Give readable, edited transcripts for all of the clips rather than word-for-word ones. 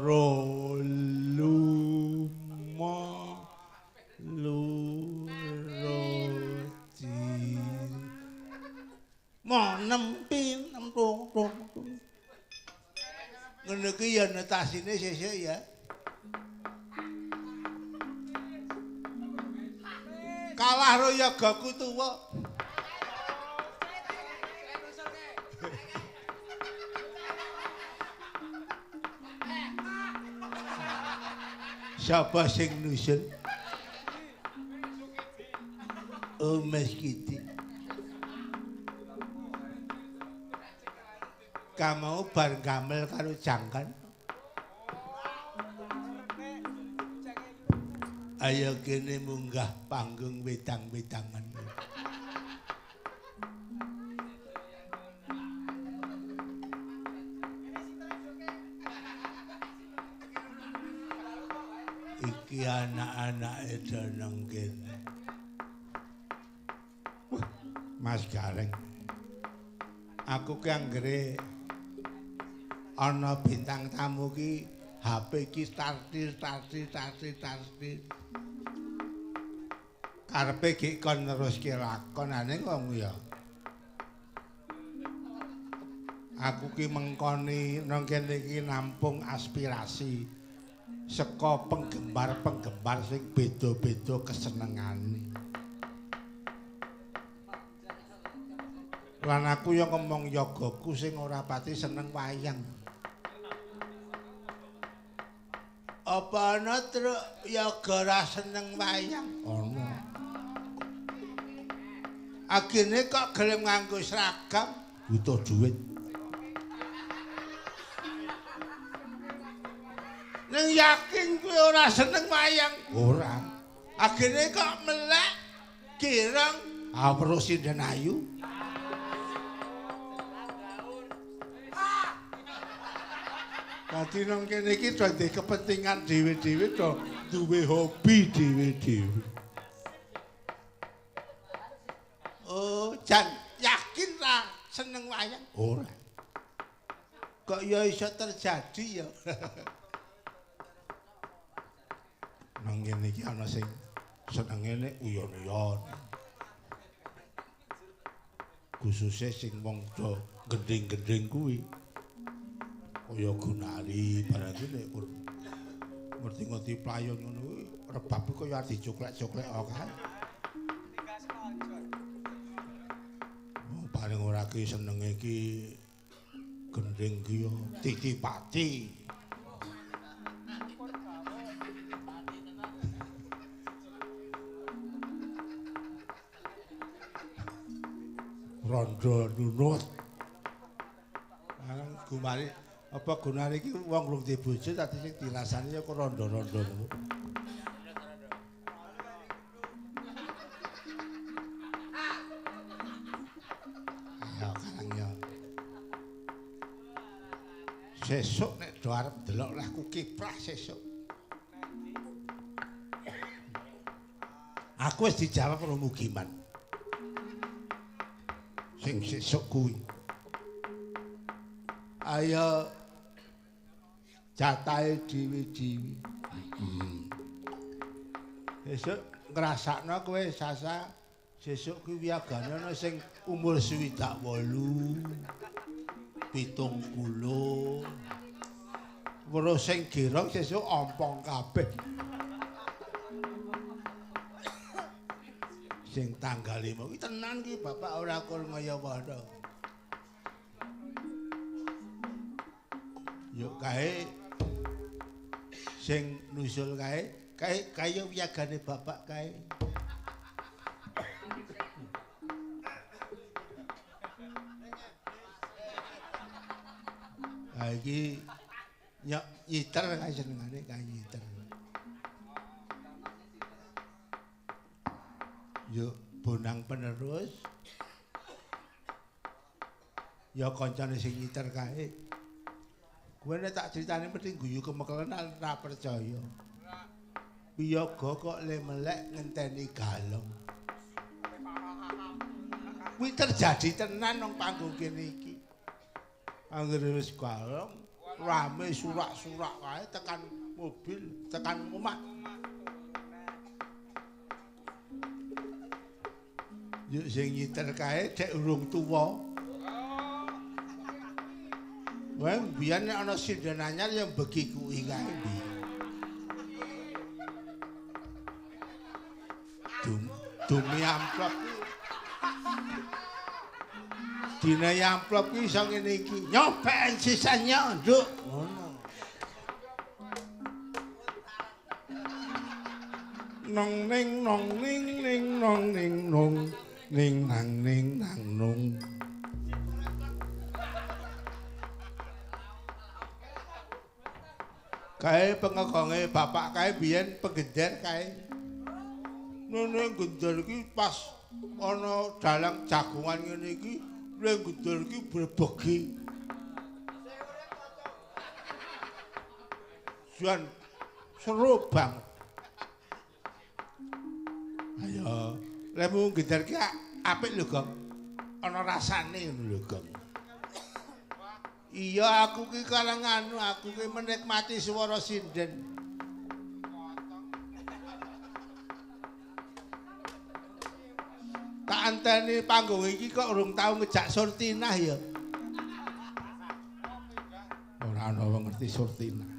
luroji mo nempi nemtung ngono iki ya notasine sesuk ya kalah royagaku tuwa siapa sing nusul oh Mas Kiti kamu bar gamel karo jangkan ayo kene munggah panggung wedang-wedangan iki anak-anake nang kene Mas Gareng aku ki anggere ana bintang tamu ki HP ki startir karepe ki kon neruske lakonane wong ya aku ki mengkoni nang kene iki nampung aspirasi saka penggemar-penggemar sing beda-beda kesenengane lan aku ya ngomong yogaku sing ora pati seneng wayang apa ana truk yoga ora seneng wayang ana akhirnya kok gelem nganggo seragam butuh duit nang yakin kowe ora seneng wayang ora akhirnya kok melek kirang perlu sinden ayu dadi nang kene iki dadi kepentingan dhewe-dhewe to duwe hobi dhewe-dhewe. Oh, jan yakin ra seneng wayang? Ora. Kok ya iso terjadi ya. Nang kene iki ana sing senenge nek uyon-uyon. Khususnya sing wong do gending-gending kuwi. Kaya Gunari barang iki nek ngerti-ngerti playon ngono kuwi rebab kaya arep dicoklek-coklek kae. Paling ora ki senenge ki gending ki yo titipati. Rondo nunut. Gumari apa Gunari iki wong rung di bojo dadi sing dirasani kok rondo-rondo niku. Ya karang ya. Sesuk nek do arep delok lah ku kiprah sesuk. Aku wis dijawab karo Mugiman. Sing sesuk kuwi. Ayo jatahe dhewe-dhewe. Sesuk ngrasakno kowe Sasa sesuk kuwi wiagane ana sing umur 68, 70. Weruh sing gerong sesuk ompong kabeh. Sing tanggal 5 kuwi tenan ki Bapak ora kul ngaya-waya. Yuk kae sing nusul kae kaya wiagane bapak kae. Ha iki nyiter kae senengane kae nyiter. Yuk bonang penerus. Ya kancane sing nyiter kae. Kowe nek tak critani mesti guyu kemekelen ora percaya. Piyaga kok le melek ngenteni galong. Kuwi terjadi tenan nang panggung kene iki. Anggere wis galong, rame surak-surak wae tekan mobil, tekan omah. Yuk sing nyiter kae cek urung tuwa. Wah, biyen nek ana sinden anyar ya begi kuwi kae ndi. Dumi amplop ki. Dina amplop ki iso ngene iki. Nyopek sisanya, Nduk. Ngono. Nong ning nong ning ning nong ning nong ning nang nong. Kae pengekonge bapak kae biyen penggender kae. Nene gendel iki pas ana dalang jagongan ngene iki, le gendel iki brebegi. Juan seru bang. Ayo, lemu gendel iki apik lho, Gong. Ana rasane ngono lho, Gong. Iya aku ki karang anu, aku ki menikmati swara sinden. Tak anteni panggung iki kok urung tau ngejak Surtinah ya. Ora ana wong ngerti Surtinah.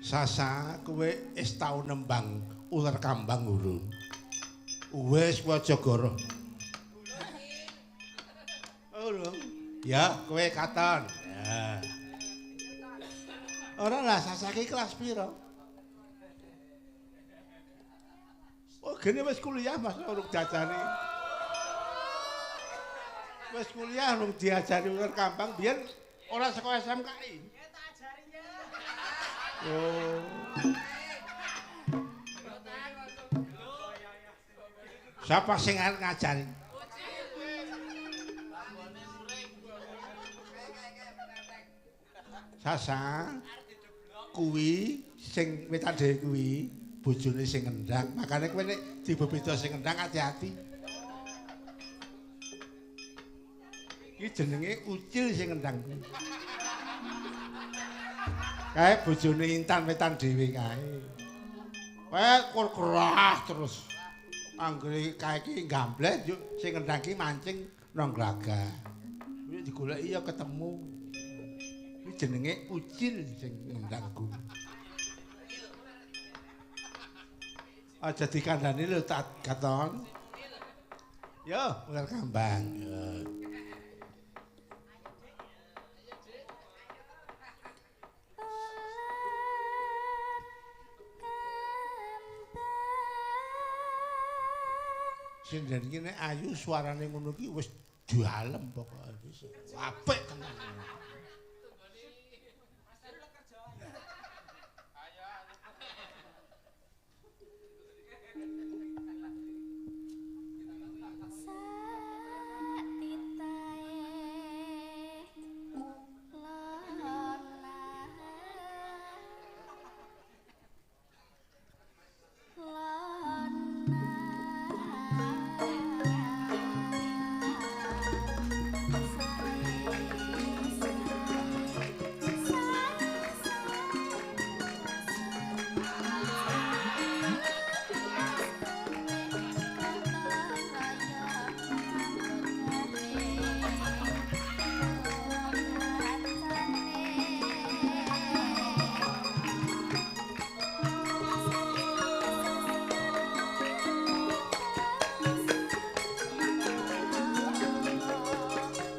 Sasa kowe wis tau nembang uler kambang urung? Wis Wajagara. Urung. Ya, kowe katon. Ya. Ora lah Sasa ki kelas pira? Oh, gini wis kuliah Mas urung diajari. Wis kuliah urung diajari uler kambang biyen ora saka SMKI. Ya tak ajari ya. Oh. Siapa sing arep ngajari? Sasa kuwi sing wetan dhewe kuwi bojone sing ngendang, makane kowe nek dibebeda sing ngendang hati-hati. Iki jenenge Ucil sing ngendang kuwi. Kae bojone Intan wetan dhewe kae. Kowe kur kerah terus. Anggere kae iki gambleh yuk sing ngendang ki mancing nang Glagah. Kuwi digoleki ya ketemu. Kuwi jenenge Ucil sing ngendang kuwi. Aja dikandani lho tak katon. Yo, ular kambang. Yo. Sinden iki nek ayu suarane ngono iki wis dalem pokoke wis apik tenan.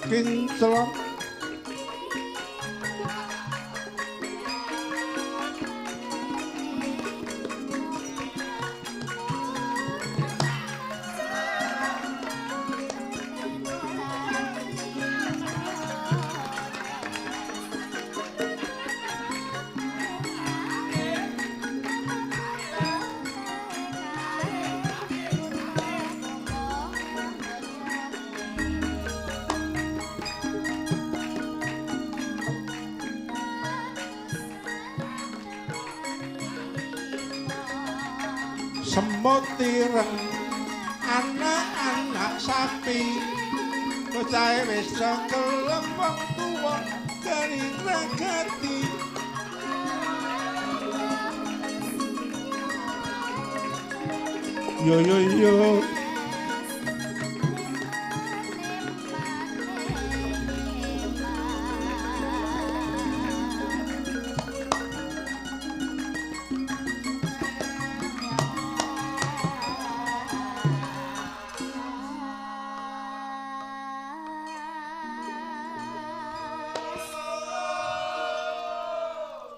Kinclong semut ireng anak-anak sapi bocahe wis kelem wong tuwa kening ngerti yo yo yo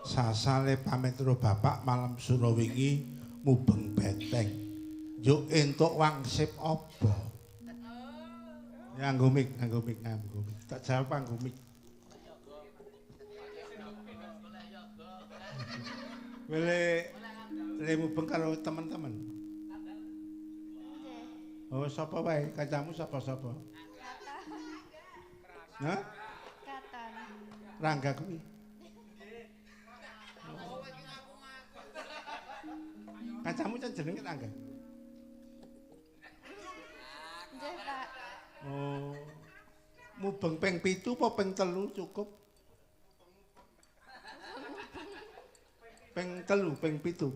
sasale pamit karo bapak malam sura wingi mubeng beteng. Yo entuk wangsip apa? Nganggo mik. Tak jawab nganggo mik. Le mubeng karo teman-teman. Oh, sapa wae? Kancamu sapa-sapa? Hah? Katon. Rangga kuwi. Kancamu jenenge Rangga. Nggih, Pak. Oh. Mubeng ping 7 apa ping 3 cukup? Ping 3, ping 7.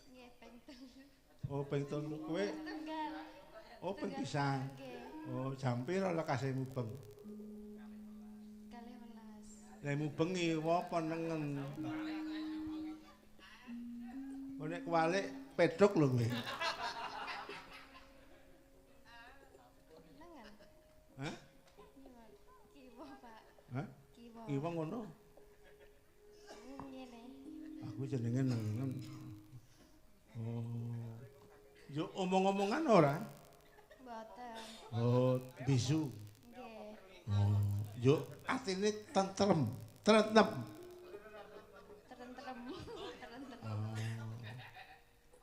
Nggih, ping 3. Oh, ping 3 kowe. Tunggal. Oh, ping pisan. Nggih. Oh, jam pira lekase mubeng? 12. Lah mubengi apa nengen? Oh, nek kualik pedhok lho kowe. Nengen. Hah? Kiwa, Pak. Hah? Kiwa. Kiwa ngono. Ngene. Aku jenenge nengen. Oh. Yo omong-omongan ora? Mboten. Oh, bisu. Nggih. Oh, yo atine tentrem, trentem. Tentrem.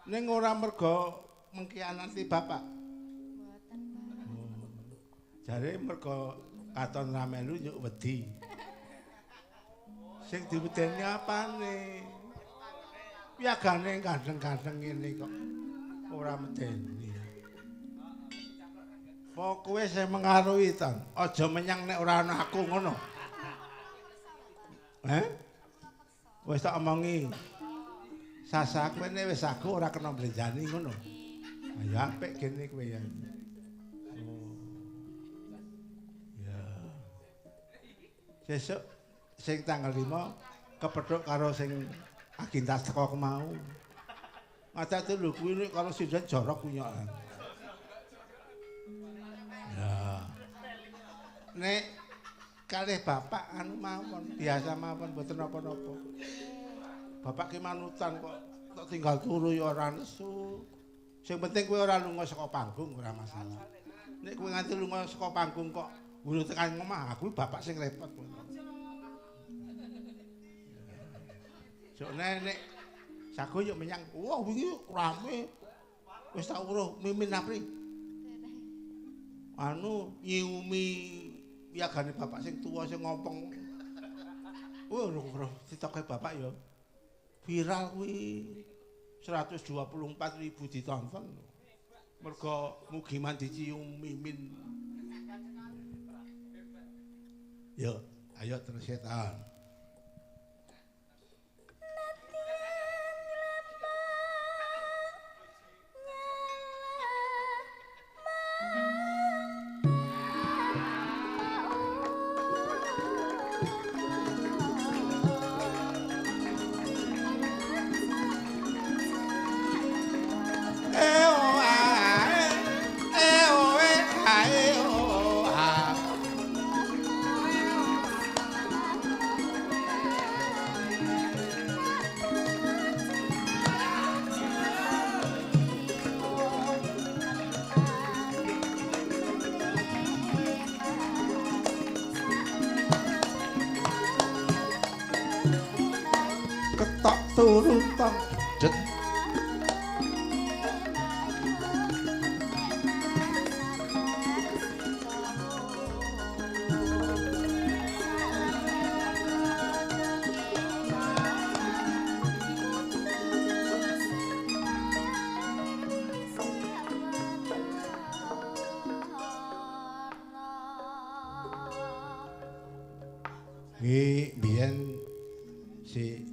Ning ora merga mengkhianati bapak. Mboten, Pak. Oh. Jare merga katon ra melu yo wedi. Sing diwedeni apane? Piagane gandeng-gandeng ngene kok ora medeni. Kowe sing mengaruhi ton, aja menyang nek ora ana aku ngono. Wis tak omongi. Sasa kowe nek wis aku ora kena mlenjani ngono. Ayo apik kene kowe ya. Oh. Ya. Sesuk sing tanggal 5 kepethuk karo sing agendas teko mau. Ngajak lho kuwi nek karo sindan jorok kunyokan. Ya. Nek kalih bapak anu mawon, biasa mawon mboten napa-napa. Bapak ki manutan kok tok tinggal turu ya ora nesu. Sing penting kowe ora lunga saka panggung ora masalah. Nek kowe nganti lunga saka panggung kok ngulu tekan omah, aku bapak sing repot. Sok nek sago yo menyang, wah wingi rame. Wis tak uruh mimin apri. Anu nyiumi piagane bapak sing tuwa sing ngompong. Wah, ditoke bapak ya. Viral kuwi 124.000 ditonton. Mergo mugi mandi cium mimin. Yo, ayo terus setan. Ketok turun tong jet Iki biyen si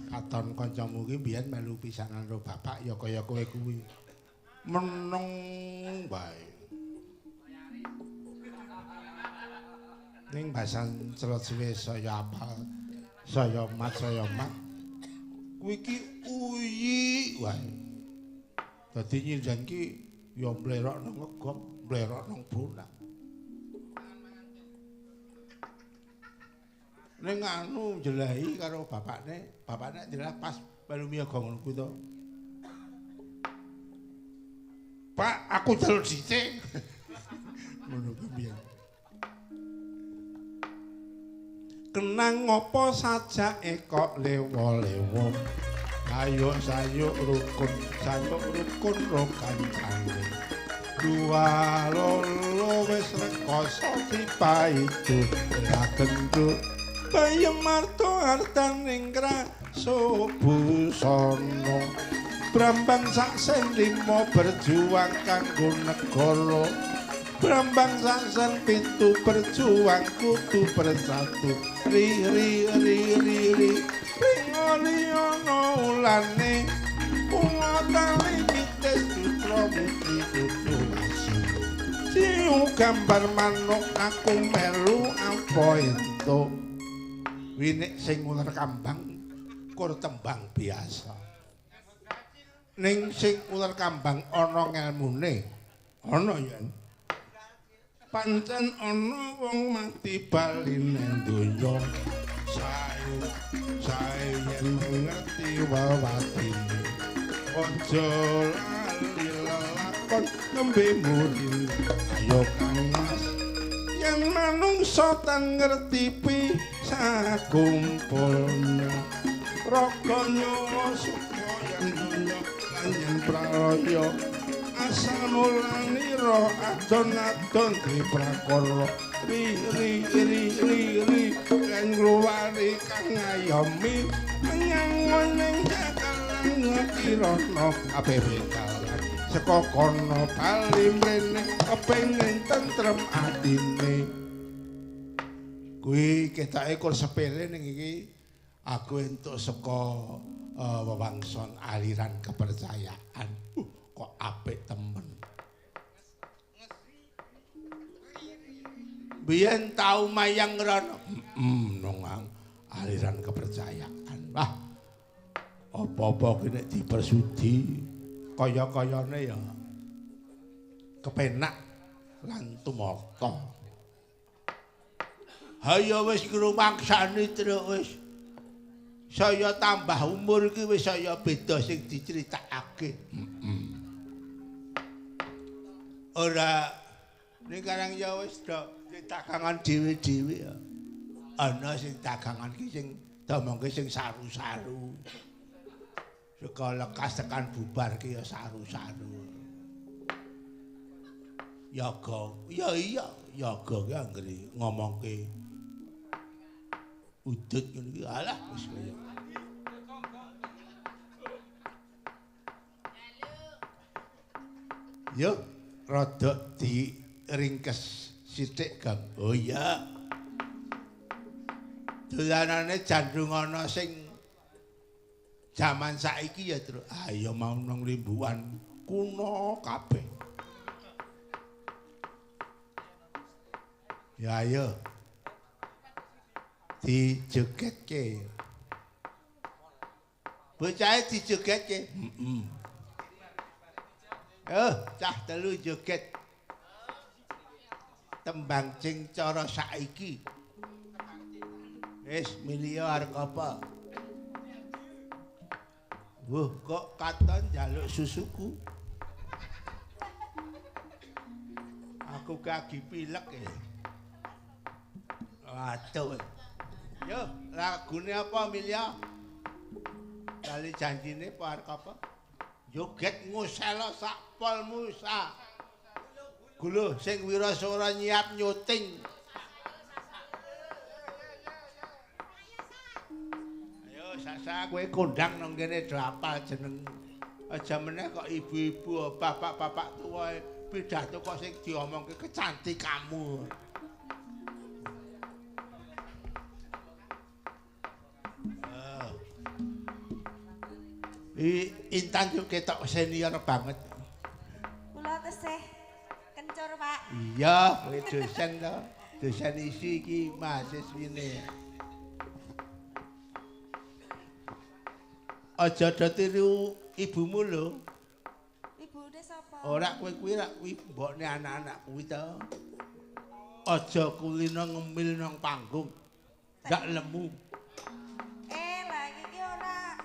katon kancamu iki biyen melu pisanan karo bapak ya kaya kowe kuwi. Meneng bae. Ning basan celot suwe saya apal. Saya mat. Kuwi iki uyi wae. Dadi nyinjan ki ya mblerok nang ngegom, mblerok nang bonak. Ning anu njelahi karo bapakne jelas pas melu miyaga ngono kuwi to. Pak, aku jaluk dhisik. Ngono kuwi piye? Kenang ngopo sajake kok lewo-lewo. Sayuk rukun ro kancane. Dua lolo wis rekoso dipaitu ora gendut. Bayem marto artaning kraso busana. Brambang saksen limo berjuang kanggo negara. Brambang saksen pitu berjuang kudu bersatu. Ri Ringoli ana ulane ungotane mites sutra mukti kudu asu. Siu gambar manuk aku melu apa entuk. Winik sing ular kambang kur tembang biasa. Ning sing ular kambang ana ngelmune. Ana yen. Pancen ana wong mati baline donya. Sae yen ngerti wawatine. Aja lali lelakon nembe murin. Ayo Kang Mas. Yen manungsa tan ngerti sakumpulnya. Raganya supaya dunya lan yen pralaya. Asal mulanira adon-adon diprakara. Ri kan ngluwari kang ngayomi nyangon ning jakalan kirana kabeh bekalan saka kono bali mrene kepengin tentrem atine kuwi ketake kur sepele ning iki aku entuk saka wewangson aliran kepercayaan kok apik temen. Biyen tau mayang rono. Nang aliran kepercayaan. Wah. Apa-apa ki nek dipersudi kaya-kayane ya kepenak lan tumata. Hayo wis ngrumangsani terus wis. Saya tambah umur ki wis saya beda sing diceritakake. Ora ning karang ya wis dok dagangan dhewe-dhewe ya. Ana sing dagangan ki sing domongke sing saru-saru. Saka lekas tekan bubar ki ya saru-saru. Yaga, ya iya, yaga ki anggere ngomongke udut ngono ki alah wis kaya. Yo rada diringkes sithik Kang. Oh iya. Dolanane jandung ana sing jaman saiki ya, Tru. Ayo mau nang limbuan kuno kabeh. Ya ayo. Dijogetke. Bocahe dijogetke. Cah telu joget. Tembang sing cara saiki. Wis milih arep apa? Kok katon njaluk susuku. Aku kaki pilek ya. Waduh. Yo, lagune apa Milya? Kali janjine apa arep apa? Joget nguselo sak polmu sak. Guluh sing Wirasora nyiap nyuting. Ayo sasa kowe kondang nang kene do apal jeneng. Aja meneh kok ibu-ibu, bapak-bapak tuwa pidato kok sing diomongke kecantikanmu. Intan yo ketok senior banget. Kula tesih kencur, Pak. Iya, kowe dosen to. Dosen isi iki mahasiswine. Aja do tiru ibumu lho. Ibune sapa? Ora kowe kuwi rak kuwi mbokne anak-anak kuwi to. Aja kulino ngemil nang panggung. Gak lemu. Lah iki ora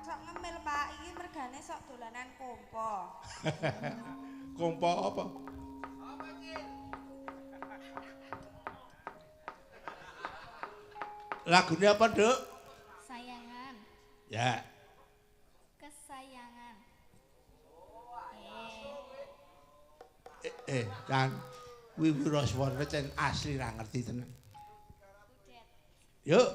sok ngemil, Pak. Iki mergane sok dolanan kompo. Kompo apa? Lagune apa, Nduk? Sayangan. Ya. Kesayangan. Kan kuwi wiraswana cen asli ra ngerti tenan. Udet. Yuk.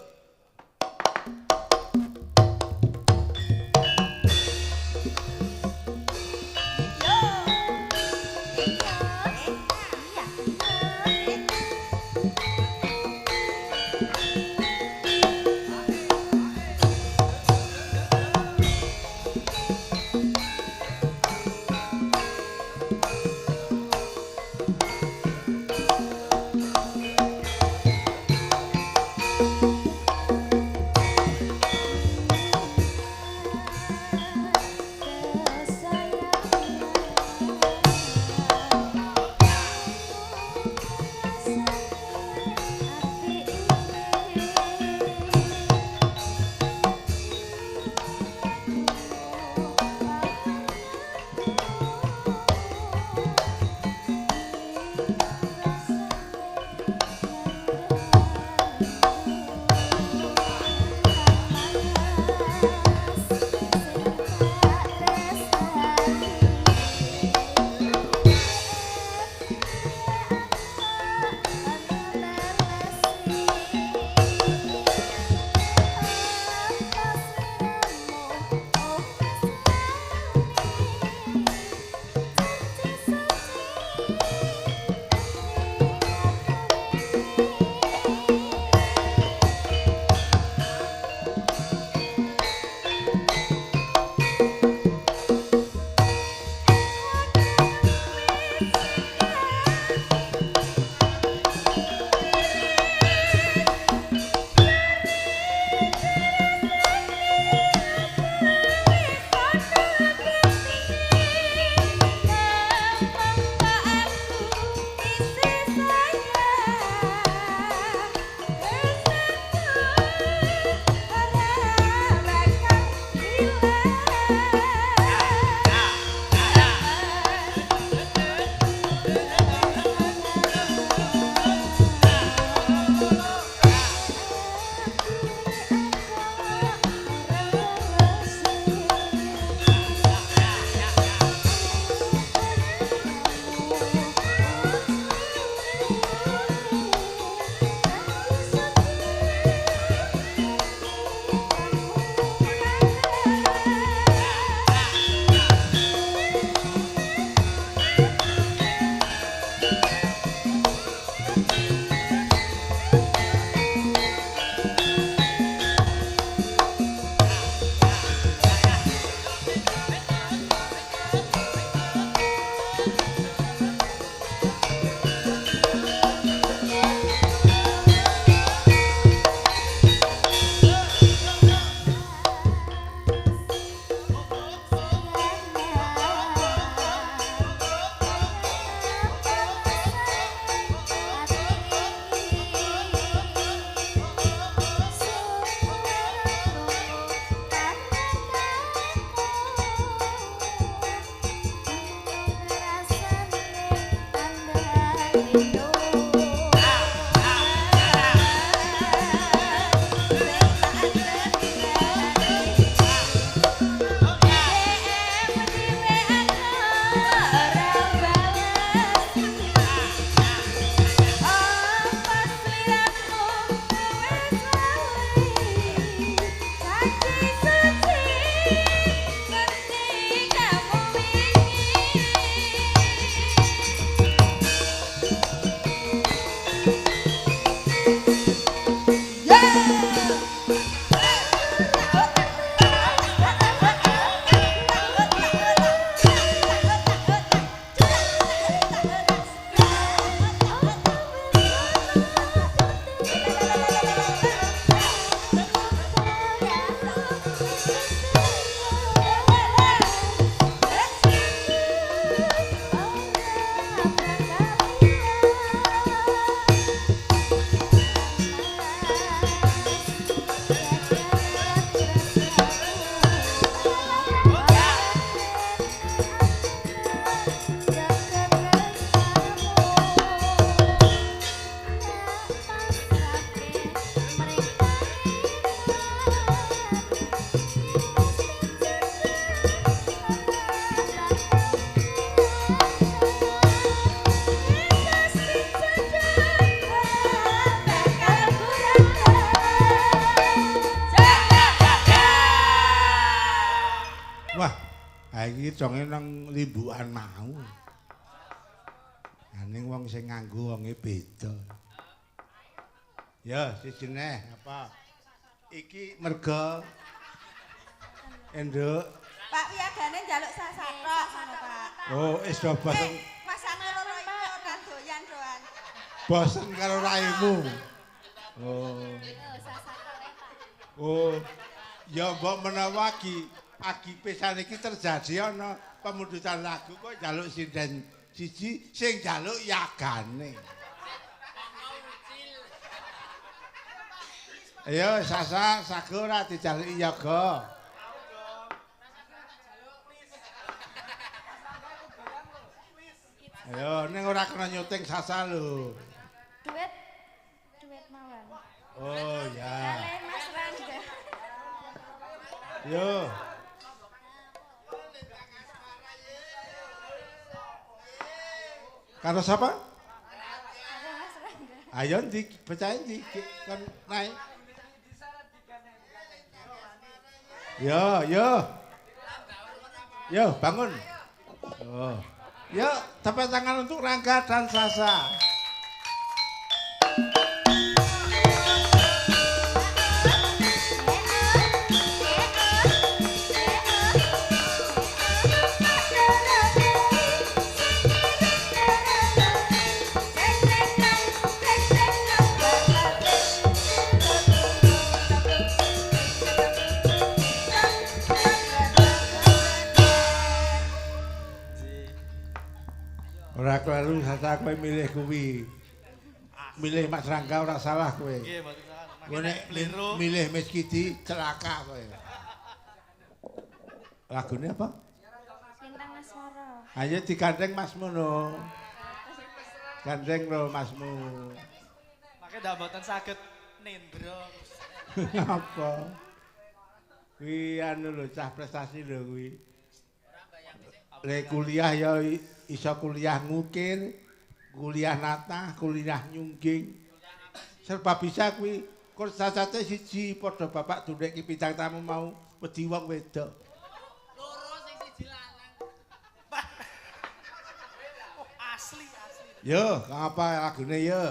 iki jonge nang limbukan mau. Ning wong sing nganggo wonge beda. Ya, sijine apa? Iki merga enduk. Pak wiyagane njaluk sasatok ngono, Pak. Oh, wis do bosen. Masane loro iki ora doyan doan. Bosen karo raimu. Oh. Oh. Ya mbok menawa agi pisan iki terjadi ana pemundutan lagu kok njaluk sinden siji sing njaluk yagane. Ayo Sasa, sago ora dijaluki yaga. Ayo ning ora kena nyuting Sasa lho. Duet mawon. Oh ya. Kale Mas Rangga. Yo. Karo siapa? Kale Mas Rangga. Ayo dibacain di kan naik. Yo, yo. Yo, bangun. Oh. Yo, tepuk tangan untuk Rangga dan Sasa. Ora kelaru Sasa kowe milih kuwi. Milih Mas Rangga ora salah kowe. Nggih, mboten salah. Kowe nek milih Miss Kidi celaka kowe. Lagune apa? Bintang Asmara. Ayo digandeng Masmu no. Gandeng lho Masmu. Makanya ndak mboten saged nendra. Apa? Kuwi anu lho cah prestasi lho kuwi. Lek kuliah ya iso kuliah ngukir, kuliah natah, kuliah nyungging. Serba bisa kuwi. Kok sacate siji padha bapak ndek bintang tamu mau wedi wong wedok. Loro sing siji lanang. Oh, asli. Yo, apa lagune yo?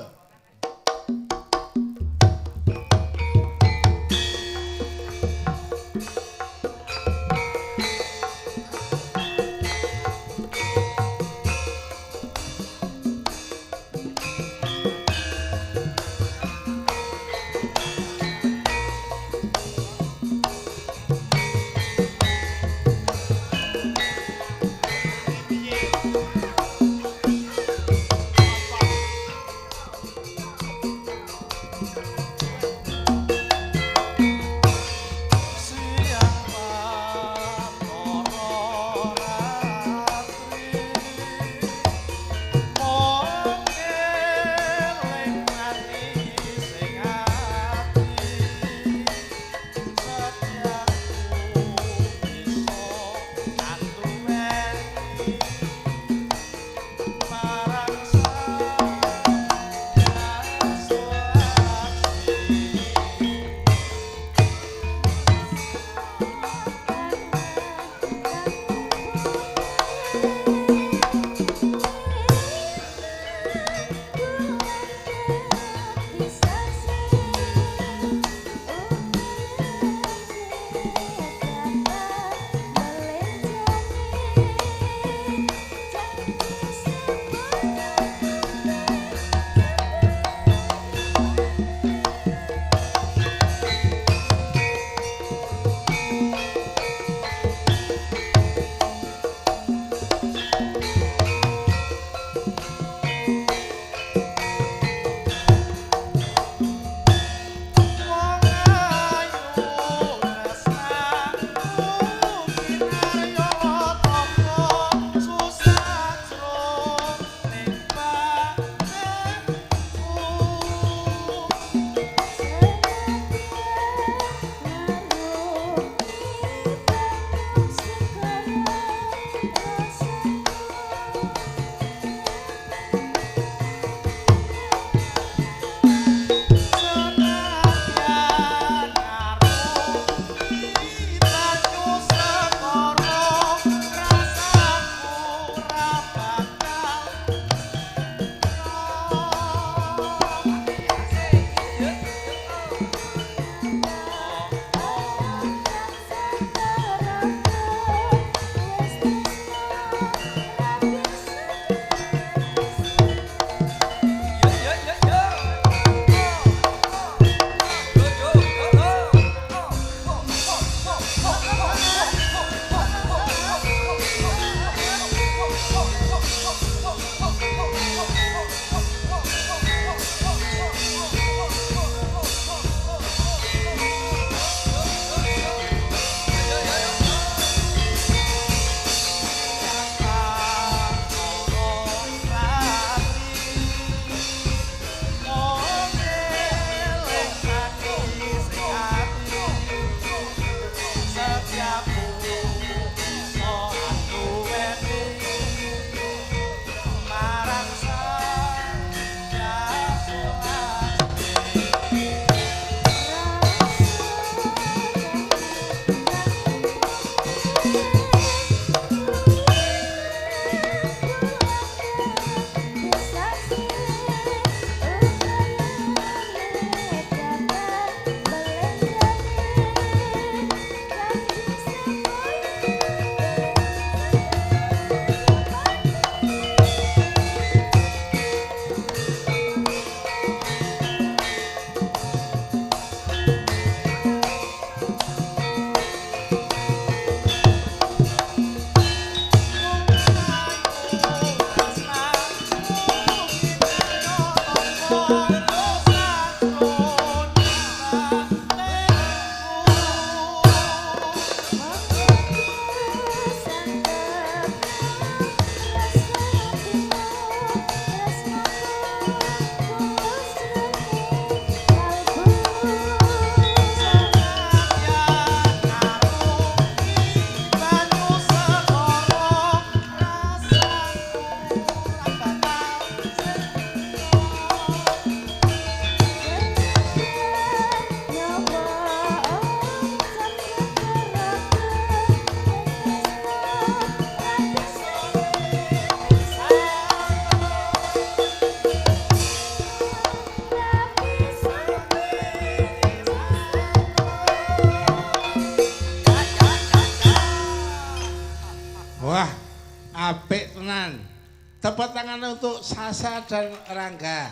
Sasa dan Rangga.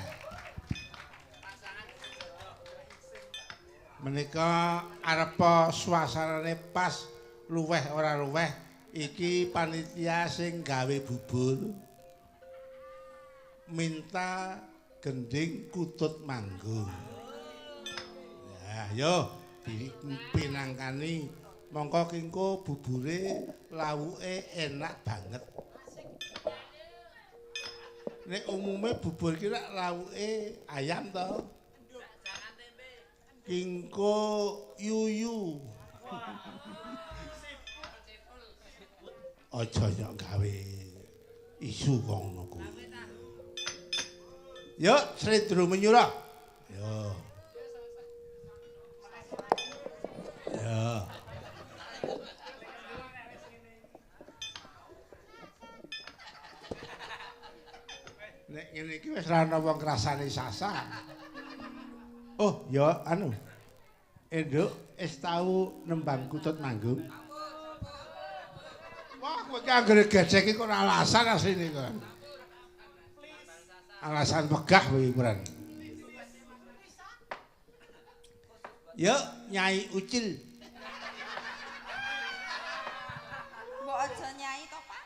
Menika arepa suasanane pas luweh ora luweh iki panitia sing gawe bubur minta gending kutut manggung. Ya, yo pinangkani mongko kengko bubure lawuke enak banget. Nek umume bubur ki lak lawuke ayam to. Kingko yuyu. Aja nyok gawe isu kok ngono kuwi. Yo, Sri Dru menyura. Yo. Yo. Nek ngene iki wis ra ana wong krasane Sasa. Oh, ya anu. Enduk wis tau nembang kutut manggung. Wah, kowe ki anggere gejek iki kok alasan asline kok. Alasan megah kowe kuran. Yuk, Nyai Ucil. Mbok aja nyai to, Pak.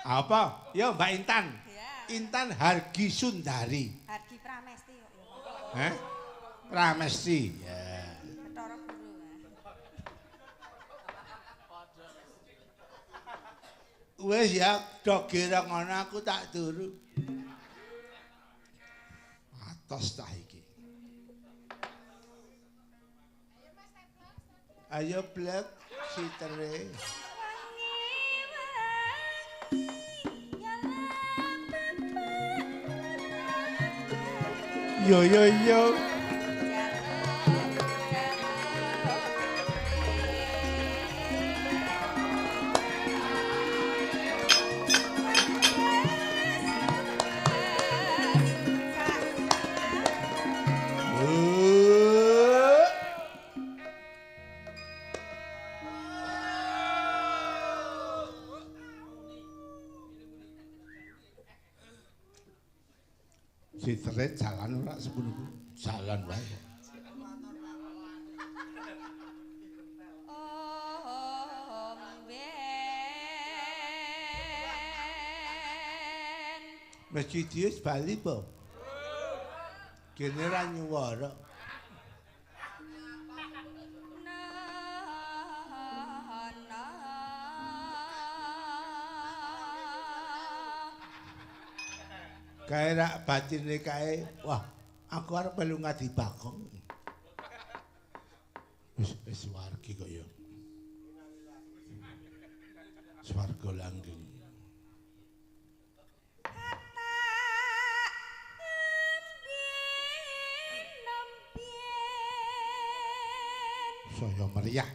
Apa? Ya, Mbak Intan. Ya. Intan Hargi Sundari. Hargi Pramesti kok ya. Hah? Pramesti. Ya. Bathara Guru. Wis ya, dogira ngono aku tak turu. Atos tah iki. Ayo blek si tere. Yo yo yo. Si teret jalan ora sepuluh jalan wae. Masjid wis bali po. Kene ra nyuwara. Kae rak batine kae, wah, aku arep melu ngadi bakong. Wis wargi kok ya. Swarga langgeng. Saya meriah.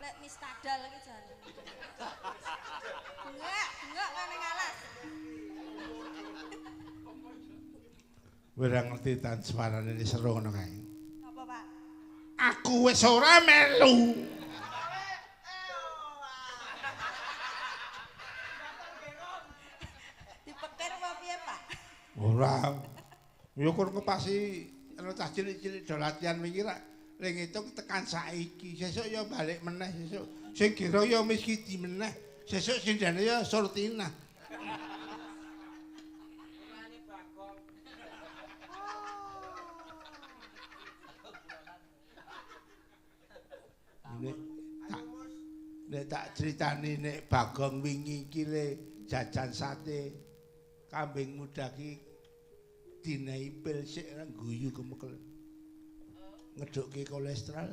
Lek mis kadal iki jan. Enggak kan ning alas. Ora ngerti tan suarane ini seru ngono kae. Apa, Pak? Aku wis ora melu. Dipekir apa piye, Pak? Ora. Ya kon ngepasi ana cah cilik-cilik do latihan wingi rak ning ngitung tekan saiki. Sesuk ya balik meneh sesuk. Sing kira ya miskiti meneh. Sesuk sindane ya Surtina. Nek tak critani nek Bagong wingi iki le jajan sate kambing muda ki dinehi pil sik ora guyu kemekel. Ngedukke kolesterol.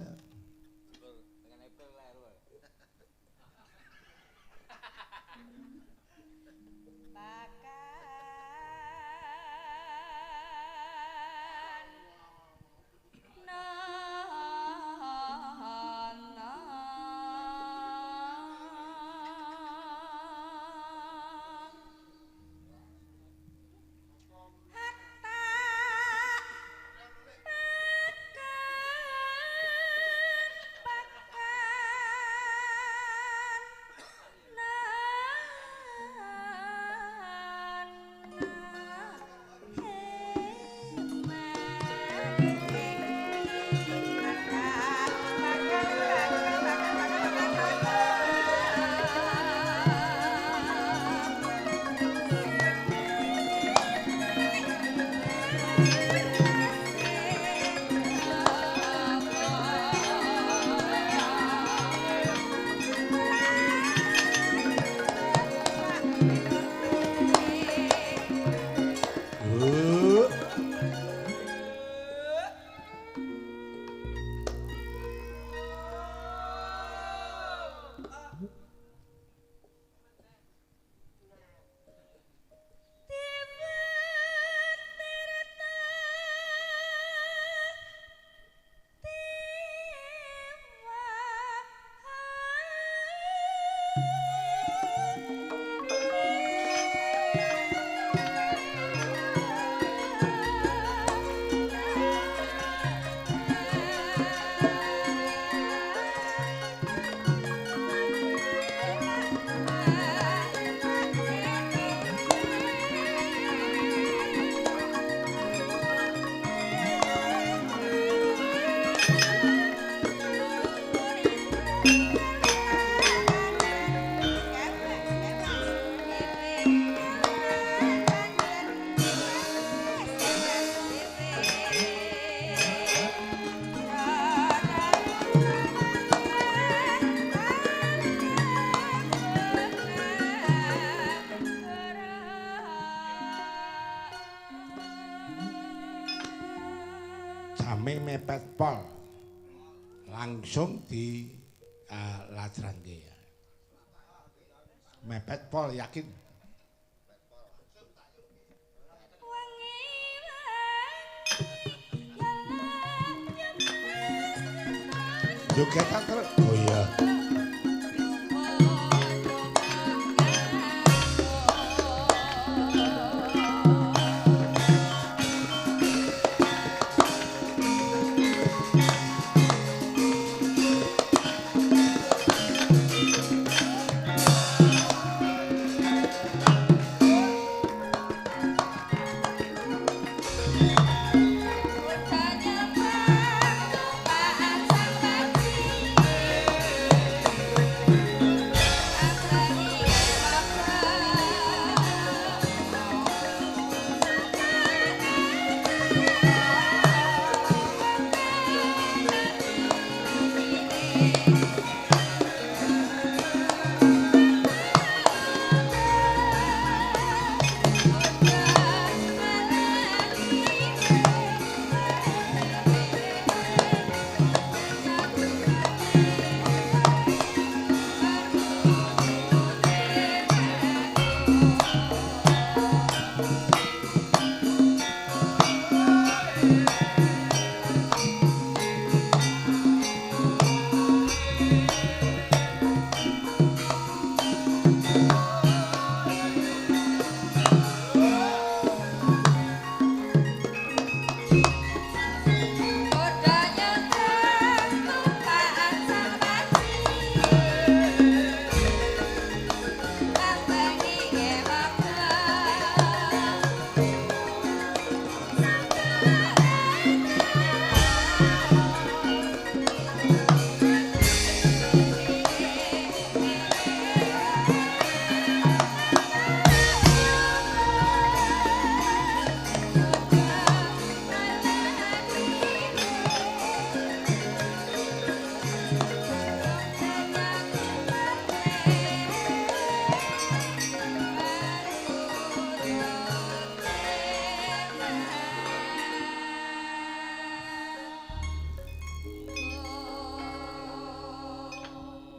Jame mepet pol langsung di lajrangke. Mepet pol yakin. Jogetan terus. Oh iya.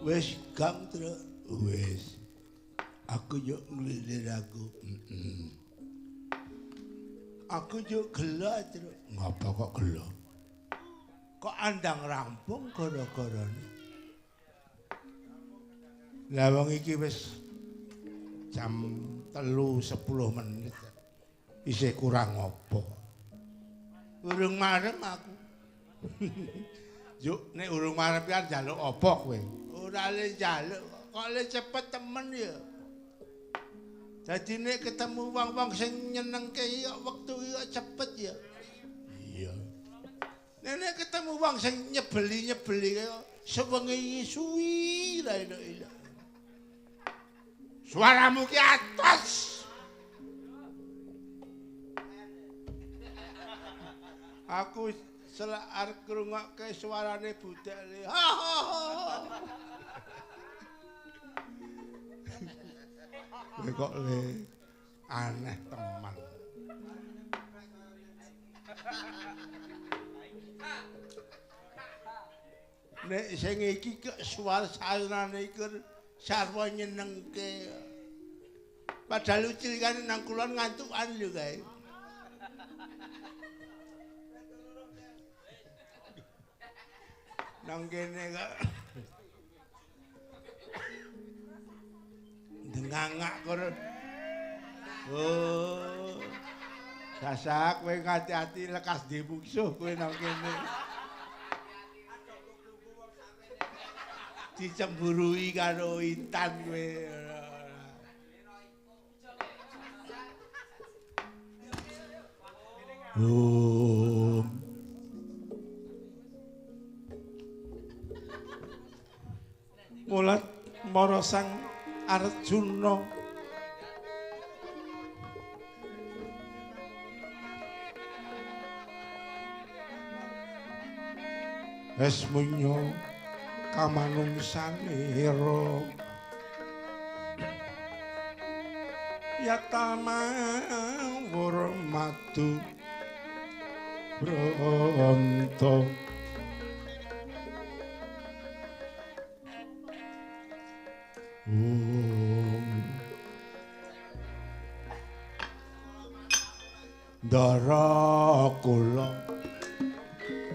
Wis Kang Tru. Wis. Aku yo nglilir aku. Aku yo gelo, Tru. Ngapa kok gelo? Kok andang rampung gara-garane. Lah wong iki wis jam 3:10 menit. Isih kurang apa? Urung marem aku. Juk nek urung marem kan njaluk apa kowe? Ora le njaluk, kok le cepet temen ya. Dadi nek ketemu wong-wong sing nyenengke ya wektu ya cepet ya. Iya. Nek ketemu wong sing nyebeli-nyebeli ya sewengi suwi la ilaha. Suaramu ki atas. Aku selak arep krungokke suarane budak le. Kok le aneh teman. Nek sing iki kok suarane iku sarwa nyenengke. Padahal cilikane nang kulon ngantukan lho kae. Nang kene kok dengangak kok. Oh. Sasak kowe hati-hati lekas di mungsuh kowe nang kene. Dicemburui karo Intan kowe. Mulat mara Sang Arjuna wis munya kamanungsanira yatama wurmatu bronto Dara kula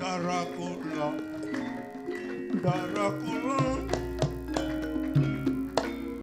Dara kula Dara kula